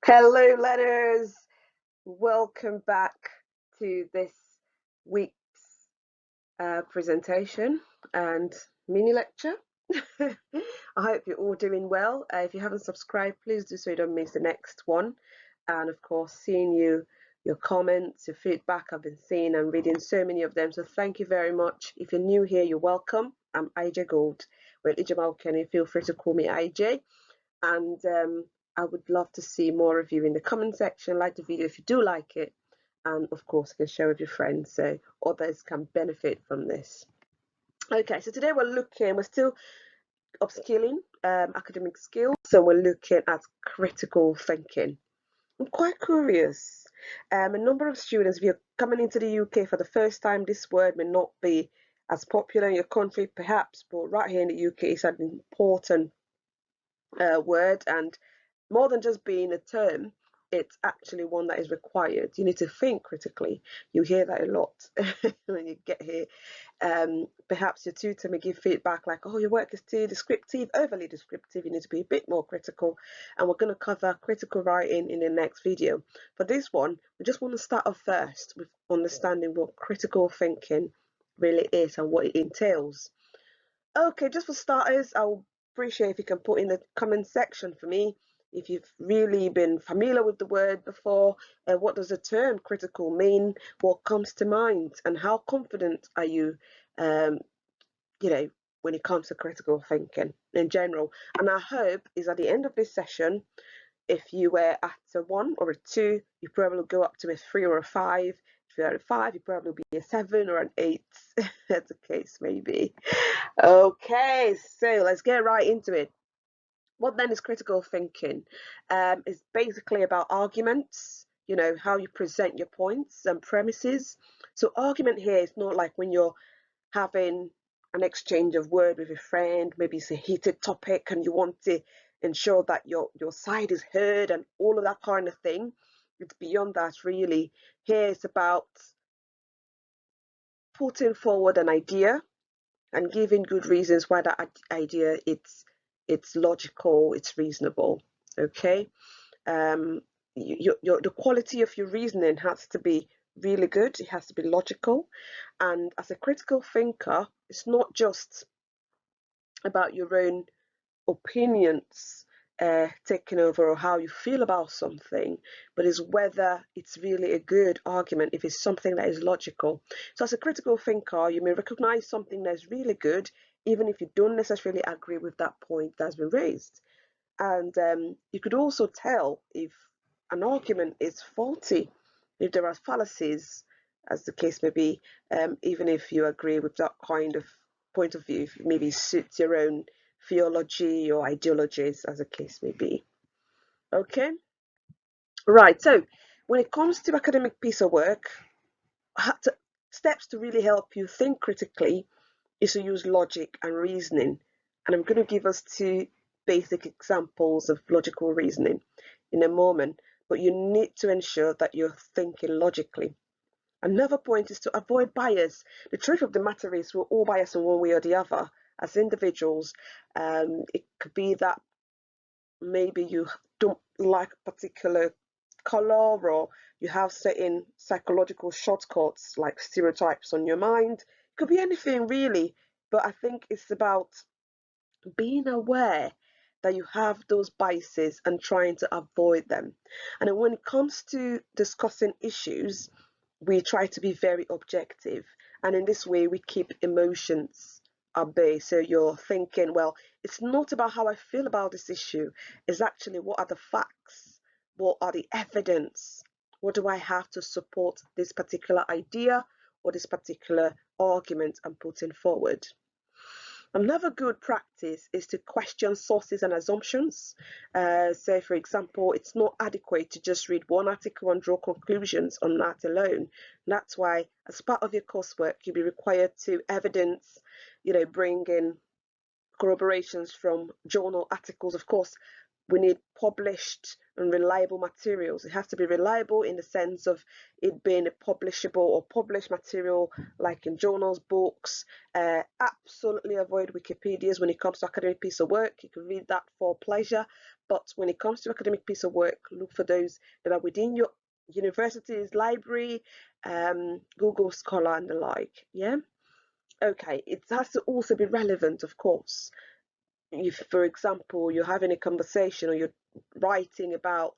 Hello, learners. Welcome back to this week's presentation and mini lecture. I hope you're all doing well. If you haven't subscribed, please do so you don't miss the next one. And of course, seeing your comments, your feedback, I've been seeing and reading so many of them. So thank you very much. If you're new here, you're welcome. I'm IJ Gold. Well, Ijamal Kenny, feel free to call me IJ. And I would love to see more of you in the comment section. Like the video if you do like it, and of course you can share with your friends so others can benefit from this. Okay, so today we're still upskilling academic skills, so we're looking at critical thinking. I'm quite curious. A number of students, if you're coming into the UK for the first time, this word may not be as popular in your country perhaps, but right here in the UK it's an important word, and more than just being a term, it's actually one that is required. You need to think critically. You hear that a lot when you get here. Perhaps your tutor may give feedback like, oh, your work is too descriptive, overly descriptive. You need to be a bit more critical. And we're going to cover critical writing in the next video. For this one, we just want to start off first with understanding what critical thinking really is and what it entails. Okay, just for starters, I'll appreciate if you can put in the comment section for me if you've really been familiar with the word before. What does the term critical mean? What comes to mind? And how confident are you, when it comes to critical thinking in general? And I hope is at the end of this session, if you were at a 1 or a 2, you probably go up to a 3 or a 5. If you're at a 5, you probably be a 7 or an 8, as the case may be. Okay, so let's get right into it. What then is critical thinking? It's basically about arguments, how you present your points and premises. So argument here is not like when you're having an exchange of word with a friend, maybe it's a heated topic and you want to ensure that your side is heard and all of that kind of thing. It's beyond that, really. Here it's about putting forward an idea and giving good reasons why that idea it's logical, it's reasonable. Okay, the quality of your reasoning has to be really good. It has to be logical, and as a critical thinker, it's not just about your own opinions taking over or how you feel about something, but is whether it's really a good argument, if it's something that is logical. So as a critical thinker, you may recognize something that's really good, even if you don't necessarily agree with that point that's been raised. And you could also tell if an argument is faulty, if there are fallacies, as the case may be, even if you agree with that kind of point of view, if it maybe suits your own theology or ideologies, as the case may be. Okay, right. So when it comes to academic piece of work, steps to really help you think critically is to use logic and reasoning. And I'm going to give us 2 basic examples of logical reasoning in a moment, but you need to ensure that you're thinking logically. Another point is to avoid bias. The truth of the matter is we're all biased in one way or the other as individuals. It could be that maybe you don't like a particular color, or you have certain psychological shortcuts like stereotypes on your mind. It could be anything really, but I think it's about being aware that you have those biases and trying to avoid them. And when it comes to discussing issues, we try to be very objective, and in this way we keep emotions at bay. So you're thinking, well, it's not about how I feel about this issue, it's actually what are the facts, what are the evidence, what do I have to support this particular idea or this particular argument I'm putting forward. Another good practice is to question sources and assumptions. So, for example, it's not adequate to just read one article and draw conclusions on that alone. That's why, as part of your coursework, you'll be required to evidence, bring in corroborations from journal articles. Of course, we need published and reliable materials. It has to be reliable in the sense of it being a publishable or published material, like in journals, books. Absolutely avoid Wikipedias when it comes to academic piece of work. You can read that for pleasure, But when it comes to academic piece of work, look for those that are within your university's library, Google Scholar and the like. Yeah. Okay. It has to also be relevant, of course. If, for example, you're having a conversation or you're writing about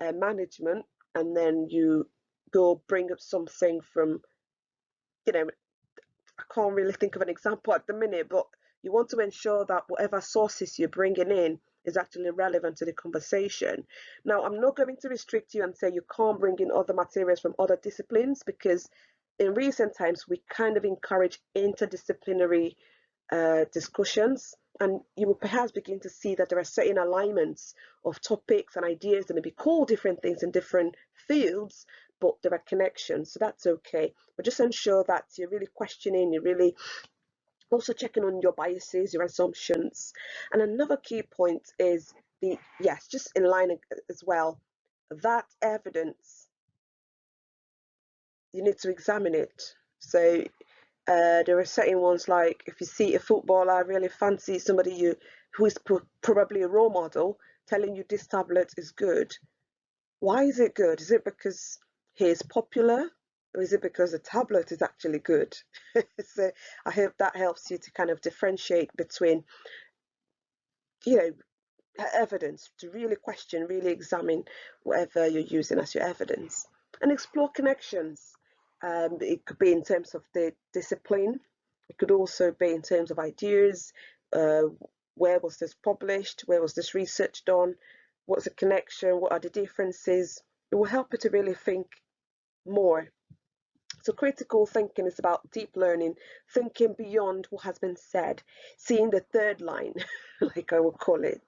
management, and then you go bring up something from, I can't really think of an example at the minute, but you want to ensure that whatever sources you're bringing in is actually relevant to the conversation. Now, I'm not going to restrict you and say you can't bring in other materials from other disciplines, because in recent times we kind of encourage interdisciplinary discussions, and you will perhaps begin to see that there are certain alignments of topics and ideas that may be called different things in different fields, but there are connections, so that's okay. But just ensure that you're really questioning, you're really also checking on your biases, your assumptions. And another key point is just in line as well, that evidence, you need to examine it. So there are certain ones, like if you see a footballer really fancy somebody who is probably a role model telling you this tablet is good. Why is it good? Is it because he is popular, or is it because the tablet is actually good? So I hope that helps you to kind of differentiate between, you know, evidence, to really question, really examine whatever you're using as your evidence, and explore connections. It could be in terms of the discipline. It could also be in terms of ideas. Uh, where was this published? Where was this research done? What's the connection? What are the differences? It will help you to really think more. So critical thinking is about deep learning, thinking beyond what has been said, seeing the third line, like I would call it.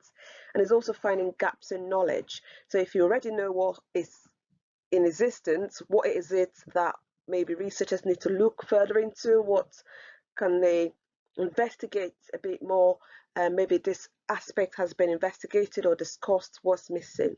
And it's also finding gaps in knowledge. So if you already know what is in existence, what is it that maybe researchers need to look further into? What can they investigate a bit more? Maybe this aspect has been investigated or discussed, what's missing.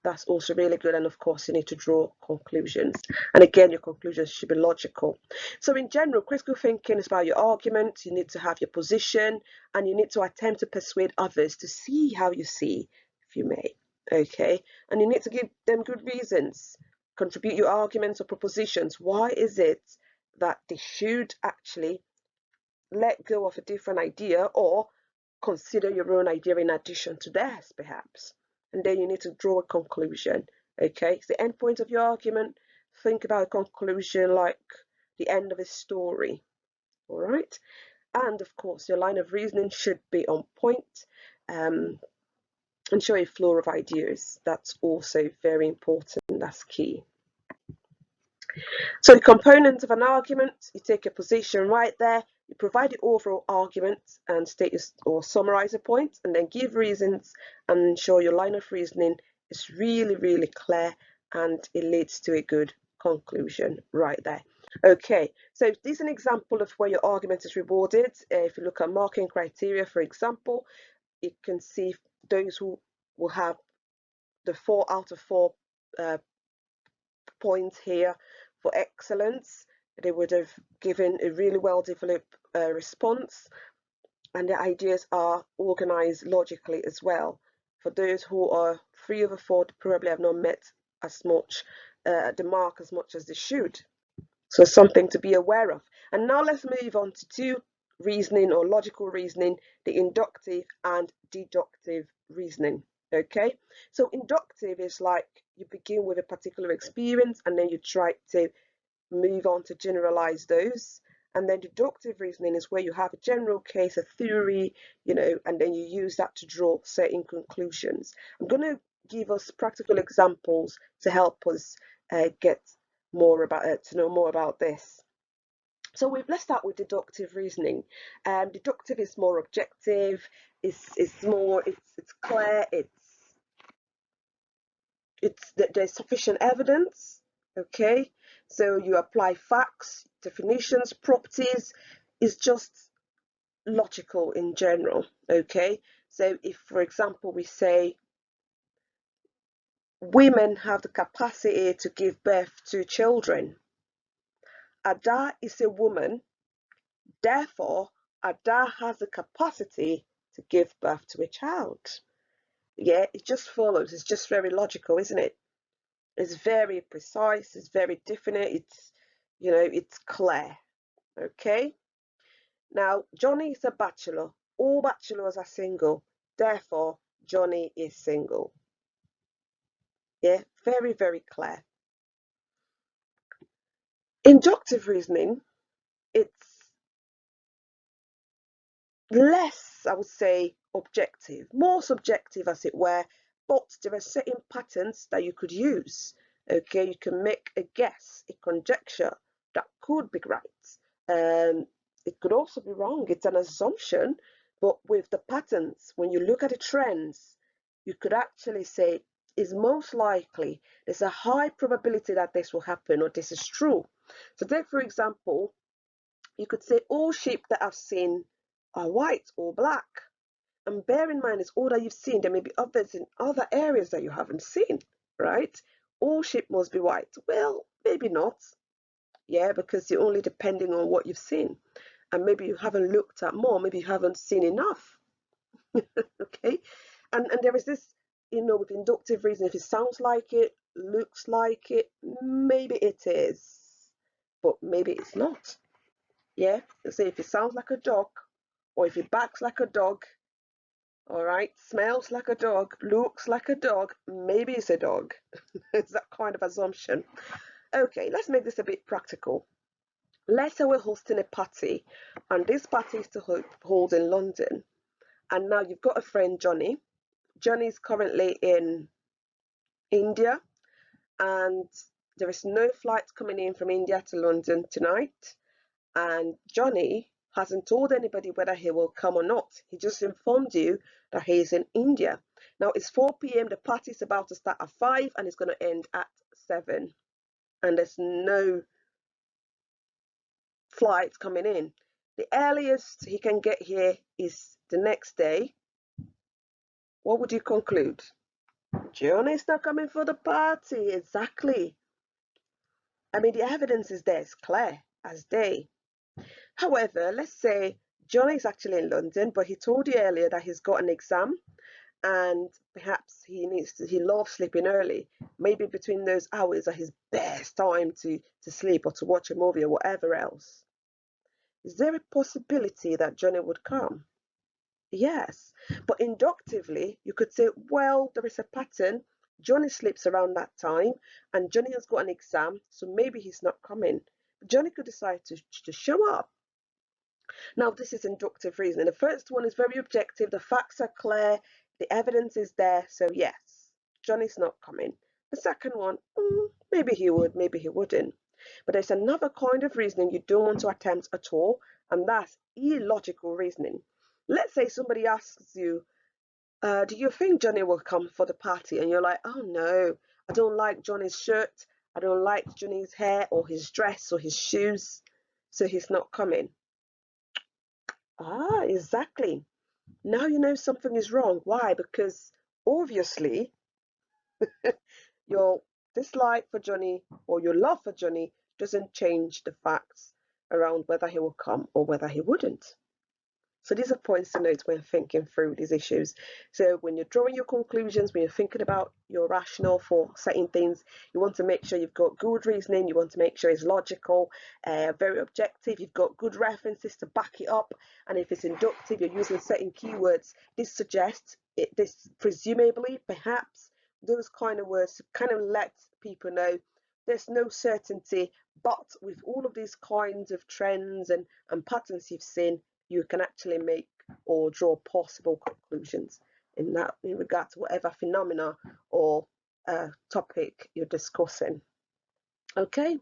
That's also really good. And of course, you need to draw conclusions. And again, your conclusions should be logical. So in general, critical thinking is about your argument. You need to have your position, and you need to attempt to persuade others to see how you see, if you may. Okay. And you need to give them good reasons. Contribute your arguments or propositions. Why is it that they should actually let go of a different idea, or consider your own idea in addition to theirs, perhaps? And then you need to draw a conclusion. Okay, it's the end point of your argument. Think about a conclusion like the end of a story. All right, and of course, your line of reasoning should be on point. And show a flow of ideas. That's also very important. That's key. So the components of an argument, you take a position right there, you provide the overall argument and state or summarize a point, and then give reasons and ensure your line of reasoning is really, really clear and it leads to a good conclusion right there. Okay, so this is an example of where your argument is rewarded. If you look at marking criteria, for example, you can see those who will have the 4 out of 4 points here for excellence. They would have given a really well developed response, and the ideas are organized logically as well. For those who are 3 over 4, they probably have not met as much the mark as much as they should. So something to be aware of. And now let's move on to 2, reasoning or logical reasoning, the inductive and deductive reasoning. Okay, so inductive is like you begin with a particular experience and then you try to move on to generalize those. And then deductive reasoning is where you have a general case, a theory, and then you use that to draw certain conclusions. I'm going to give us practical examples to help us get more about it, to know more about this. So let's start with deductive reasoning. Deductive is more objective. It's more. It's clear. There's sufficient evidence. Okay, so you apply facts, definitions, properties. It's just logical in general. Okay, so if, for example, we say women have the capacity to give birth to children, Ada is a woman, therefore Ada has the capacity to give birth to a child. Yeah, it just follows. It's just very logical, isn't it? It's very precise. It's very definite. It's, it's clear. Okay. Now, Johnny is a bachelor. All bachelors are single. Therefore, Johnny is single. Yeah, very, very clear. Inductive reasoning, it's less, I would say, objective, more subjective as it were, but there are certain patterns that you could use. Okay, you can make a guess, a conjecture that could be right. It could also be wrong. It's an assumption, but with the patterns, when you look at the trends, you could actually say is most likely, there's a high probability that this will happen or this is true. So take, for example, you could say all sheep that I've seen are white or black. And bear in mind, it's all that you've seen. There may be others in other areas that you haven't seen, right? All sheep must be white. Well, maybe not. Yeah, because you're only depending on what you've seen. And maybe you haven't looked at more. Maybe you haven't seen enough. Okay? And there is this, with inductive reasoning, if it sounds like it, looks like it, maybe it is. But maybe it's not. Yeah, so if it sounds like a dog, or if it barks like a dog, all right, smells like a dog, looks like a dog, maybe it's a dog. It's that kind of assumption. Okay, let's make this a bit practical. Let's say we're hosting a party, and this party is to hold in London. And now you've got a friend, Johnny. Johnny is currently in India, and there is no flight coming in from India to London tonight. And Johnny hasn't told anybody whether he will come or not. He just informed you that he is in India. Now it's 4 p.m. The party is about to start at 5 and it's going to end at 7. And there's no flights coming in. The earliest he can get here is the next day. What would you conclude? Johnny's not coming for the party. Exactly. I mean, the evidence is there. It's clear as day. However, let's say Johnny is actually in London, but he told you earlier that he's got an exam and perhaps he loves sleeping early. Maybe between those hours are his best time to sleep or to watch a movie or whatever else. Is there a possibility that Johnny would come? Yes, but inductively, you could say, well, there is a pattern. Johnny sleeps around that time and Johnny has got an exam, so maybe he's not coming. Johnny could decide to show up. Now, this is inductive reasoning. The first one is very objective. The facts are clear. The evidence is there. So, yes, Johnny's not coming. The second one, maybe he would, maybe he wouldn't. But there's another kind of reasoning you don't want to attempt at all, and that's illogical reasoning. Let's say somebody asks you, do you think Johnny will come for the party? And you're like, oh no, I don't like Johnny's shirt. I don't like Johnny's hair or his dress or his shoes. So he's not coming. Ah, exactly. Now you know something is wrong. Why? Because obviously your dislike for Johnny or your love for Johnny doesn't change the facts around whether he will come or whether he wouldn't. So these are points to note when thinking through these issues. So when you're drawing your conclusions, when you're thinking about your rationale for certain things, you want to make sure you've got good reasoning, you want to make sure it's logical, very objective, you've got good references to back it up, and if it's inductive, you're using certain keywords. This suggests, this presumably, perhaps, those kind of words to kind of let people know there's no certainty, but with all of these kinds of trends and patterns you've seen, you can actually make or draw possible conclusions in regard to whatever phenomena or topic you're discussing. Okay,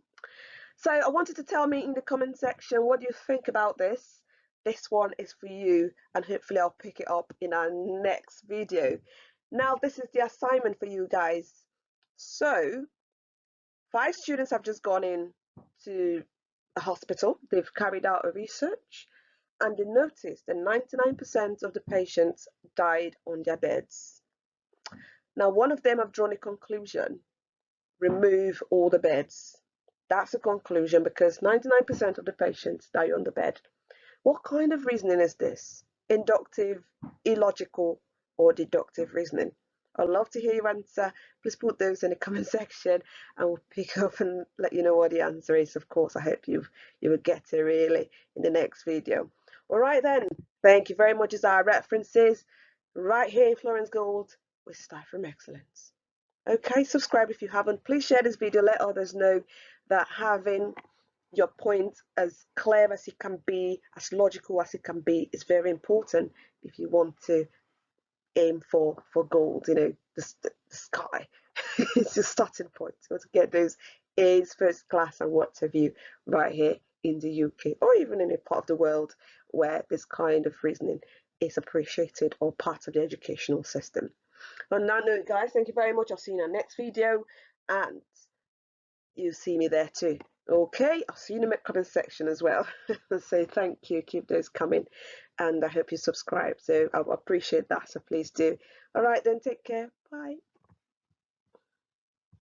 so I wanted to tell me in the comment section, what do you think about this? This one is for you, and hopefully I'll pick it up in our next video. Now, this is the assignment for you guys. So 5 students have just gone in to a hospital. They've carried out a research, and they noticed that 99% of the patients died on their beds. Now, one of them have drawn a conclusion: remove all the beds. That's a conclusion because 99% of the patients die on the bed. What kind of reasoning is this? Inductive, illogical, or deductive reasoning? I'd love to hear your answer. Please put those in the comment section and we'll pick up and let you know what the answer is. Of course, I hope you will get it really in the next video. All right then, thank you very much as our references right here, Florence Gold with Start from Excellence. Okay, subscribe if you haven't. Please share this video, let others know that having your point as clear as it can be, as logical as it can be, is very important if you want to aim for gold, you know, the sky. It's your starting point. You want to get those A's, first class and what have you right here in the UK or even in a part of the world where this kind of reasoning is appreciated or part of the educational system. On that note, guys, thank you very much. I'll see you in our next video and you see me there too. Okay, I'll see you in the comment section as well. So thank you, keep those coming, and I hope you subscribe. So I appreciate that, so please do. All right then, take care. Bye.